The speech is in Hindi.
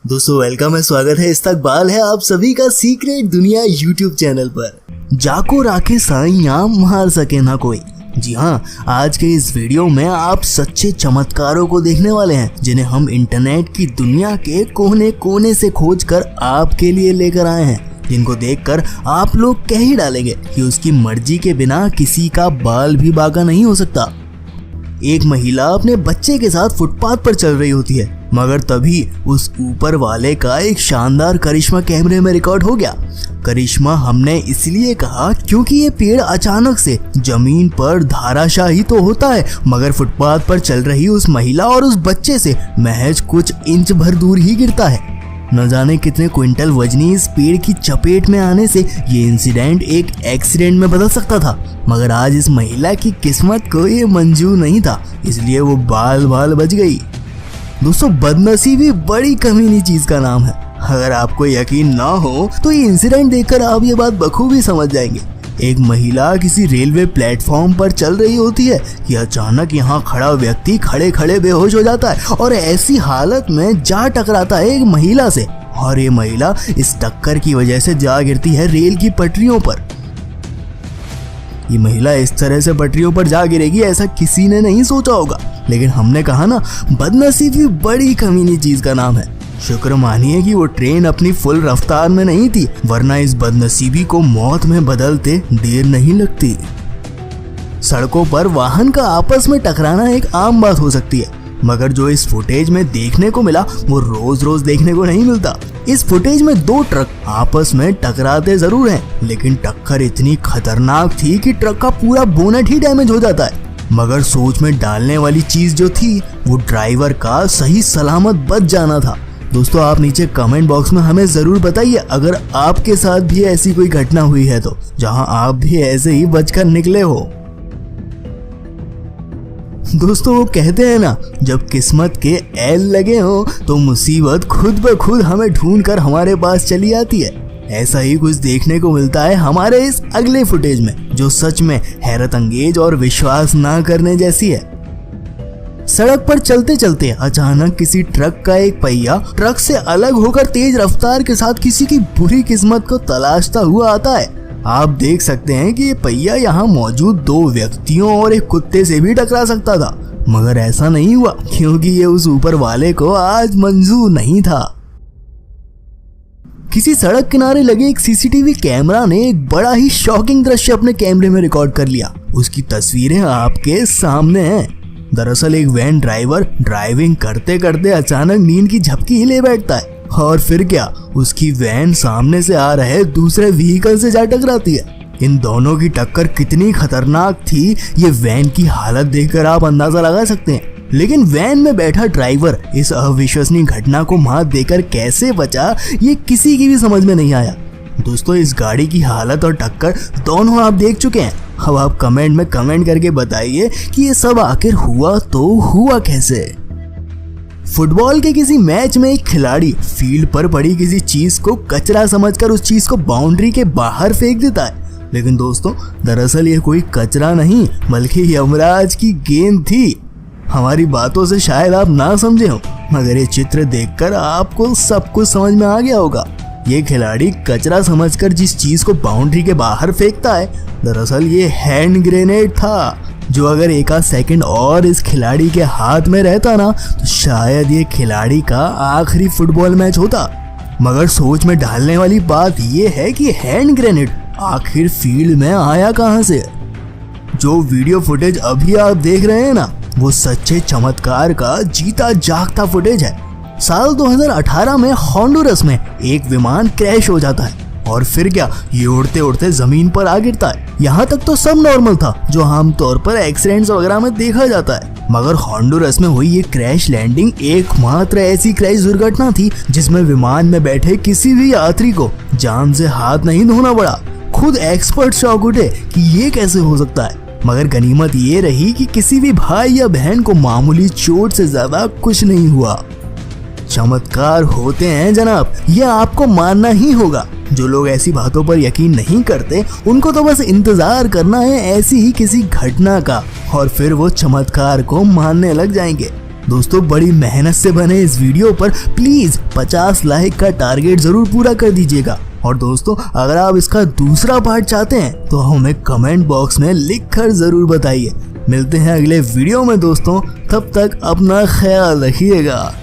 दोस्तों वेलकम है, स्वागत है, इस्तकबाल है आप सभी का सीक्रेट दुनिया यूट्यूब चैनल पर। जाको राखे साईं मार सके ना कोई। जी हाँ, आज के इस वीडियो में आप सच्चे चमत्कारों को देखने वाले हैं जिन्हें हम इंटरनेट की दुनिया के कोने कोने से खोज कर आपके लिए लेकर आए हैं, जिनको देखकर आप लोग कह ही डालेंगे कि उसकी मर्जी के बिना किसी का बाल भी बांका नहीं हो सकता। एक महिला अपने बच्चे के साथ फुटपाथ पर चल रही होती है, मगर तभी उस ऊपर वाले का एक शानदार करिश्मा कैमरे में रिकॉर्ड हो गया। करिश्मा हमने इसलिए कहा क्योंकि ये पेड़ अचानक से जमीन पर धाराशाही तो होता है, मगर फुटपाथ पर चल रही उस महिला और उस बच्चे से महज कुछ इंच भर दूर ही गिरता है। न जाने कितने क्विंटल वजनी इस पेड़ की चपेट में आने से ये इंसिडेंट एक एक्सीडेंट में बदल सकता था, मगर आज इस महिला की किस्मत को ये मंजूर नहीं था, इसलिए वो बाल बाल बच गई। दोस्तों, बदनसीबी बड़ी कमीनी चीज का नाम है। अगर आपको यकीन ना हो तो ये इंसिडेंट देखकर आप ये बात बखूबी समझ जाएंगे। एक महिला किसी रेलवे प्लेटफॉर्म पर चल रही होती है कि अचानक यहाँ खड़ा व्यक्ति खड़े खड़े बेहोश हो जाता है और ऐसी हालत में जा टकराता है एक महिला से, और ये महिला इस टक्कर की वजह से जा गिरती है रेल की पटरियों पर। ये महिला इस तरह से पटरियों पर जा गिरेगी ऐसा किसी ने नहीं सोचा होगा, लेकिन हमने कहा ना, बदनसीबी बड़ी कमीनी चीज का नाम है। शुक्र मानिए कि वो ट्रेन अपनी फुल रफ्तार में नहीं थी, वरना इस बदनसीबी को मौत में बदलते देर नहीं लगती। सड़कों पर वाहन का आपस में टकराना एक आम बात हो सकती है, मगर जो इस फुटेज में देखने को मिला वो रोज रोज देखने को नहीं मिलता। इस फुटेज में दो ट्रक आपस में टकराते जरूर हैं, लेकिन टक्कर इतनी खतरनाक थी कि ट्रक का पूरा बोनट ही डैमेज हो जाता है। मगर सोच में डालने वाली चीज जो थी वो ड्राइवर का सही सलामत बच जाना था। दोस्तों, आप नीचे कमेंट बॉक्स में हमें जरूर बताइए अगर आपके साथ भी ऐसी कोई घटना हुई है तो, जहां आप भी ऐसे ही बचकर निकले हो। दोस्तों, वो कहते हैं ना, जब किस्मत के एल लगे हो तो मुसीबत खुद ब खुद हमें ढूंढ कर हमारे पास चली आती है। ऐसा ही कुछ देखने को मिलता है हमारे इस अगले फुटेज में, जो सच में हैरत अंगेज और विश्वास ना करने जैसी है। सड़क पर चलते चलते अचानक किसी ट्रक का एक पहिया ट्रक से अलग होकर तेज रफ्तार के साथ किसी की बुरी किस्मत को तलाशता हुआ आता है। आप देख सकते हैं कि ये पहिया यहाँ मौजूद दो व्यक्तियों और एक कुत्ते से भी टकरा सकता था, मगर ऐसा नहीं हुआ क्योंकि ये उस ऊपर वाले को आज मंजूर नहीं था। किसी सड़क किनारे लगे एक सीसीटीवी कैमरा ने एक बड़ा ही शॉकिंग दृश्य अपने कैमरे में रिकॉर्ड कर लिया। उसकी तस्वीरें आपके सामने हैं। दरअसल एक वैन ड्राइवर ड्राइविंग करते करते अचानक नींद की झपकी ही ले बैठता है, और फिर क्या, उसकी वैन सामने से आ रहे दूसरे व्हीकल से जा टकराती है। इन दोनों की टक्कर कितनी खतरनाक थी ये वैन की हालत देखकर आप अंदाजा लगा सकते हैं, लेकिन वैन में बैठा ड्राइवर इस अविश्वसनीय घटना को मात देकर कैसे बचा ये किसी की भी समझ में नहीं आया। दोस्तों, इस गाड़ी की हालत और टक्कर दोनों आप देख चुके हैं। अब आप कमेंट में कमेंट करके बताइए कि ये सब आखिर हुआ तो हुआ कैसे। फुटबॉल के किसी मैच में एक खिलाड़ी फील्ड पर पड़ी किसी चीज को कचरा समझकर उस चीज को बाउंड्री के बाहर फेंक देता है, लेकिन दोस्तों दरअसल ये कोई कचरा नहीं बल्कि यमराज की गेंद थी। हमारी बातों से शायद आप ना समझे हो, मगर ये चित्र देखकर आपको सब कुछ समझ में आ गया होगा। ये खिलाड़ी कचरा समझकर जिस चीज को बाउंड्री के बाहर फेंकता है, दरअसल ये हैंड ग्रेनेड था, जो अगर एक आध सेकंड और इस खिलाड़ी के हाथ में रहता ना तो शायद ये खिलाड़ी का आखिरी फुटबॉल मैच होता। मगर सोच में डालने वाली बात ये है कि हैंड ग्रेनेड आखिर फील्ड में आया कहां से। जो वीडियो फुटेज अभी आप देख रहे हैं ना, वो सच्चे चमत्कार का जीता जागता फुटेज है। साल 2018 में होंडुरस में एक विमान क्रैश हो जाता है, और फिर क्या, ये उड़ते उड़ते जमीन पर आ गिरता है। यहाँ तक तो सब नॉर्मल था, जो आमतौर पर एक्सीडेंट्स वगैरह में देखा जाता है, मगर होंडुरस में हुई ये क्रैश लैंडिंग एकमात्र ऐसी क्रैश दुर्घटना थी जिसमें विमान में बैठे किसी भी यात्री को जान से हाथ नहीं धोना पड़ा। खुद एक्सपर्ट शॉक उठे कि ये कैसे हो सकता है, मगर गनीमत ये रही कि किसी भी भाई या बहन को मामूली चोट से ज्यादा कुछ नहीं हुआ। चमत्कार होते हैं जनाब, ये आपको मानना ही होगा। जो लोग ऐसी बातों पर यकीन नहीं करते उनको तो बस इंतजार करना है ऐसी ही किसी घटना का, और फिर वो चमत्कार को मानने लग जाएंगे। दोस्तों बड़ी मेहनत से बने इस वीडियो पर प्लीज 50 लाइक का टारगेट जरूर पूरा कर दीजिएगा। और दोस्तों अगर आप इसका दूसरा पार्ट चाहते हैं तो हमें कमेंट बॉक्स में लिख कर जरूर बताइए। मिलते हैं अगले वीडियो में दोस्तों, तब तक अपना ख्याल रखिएगा।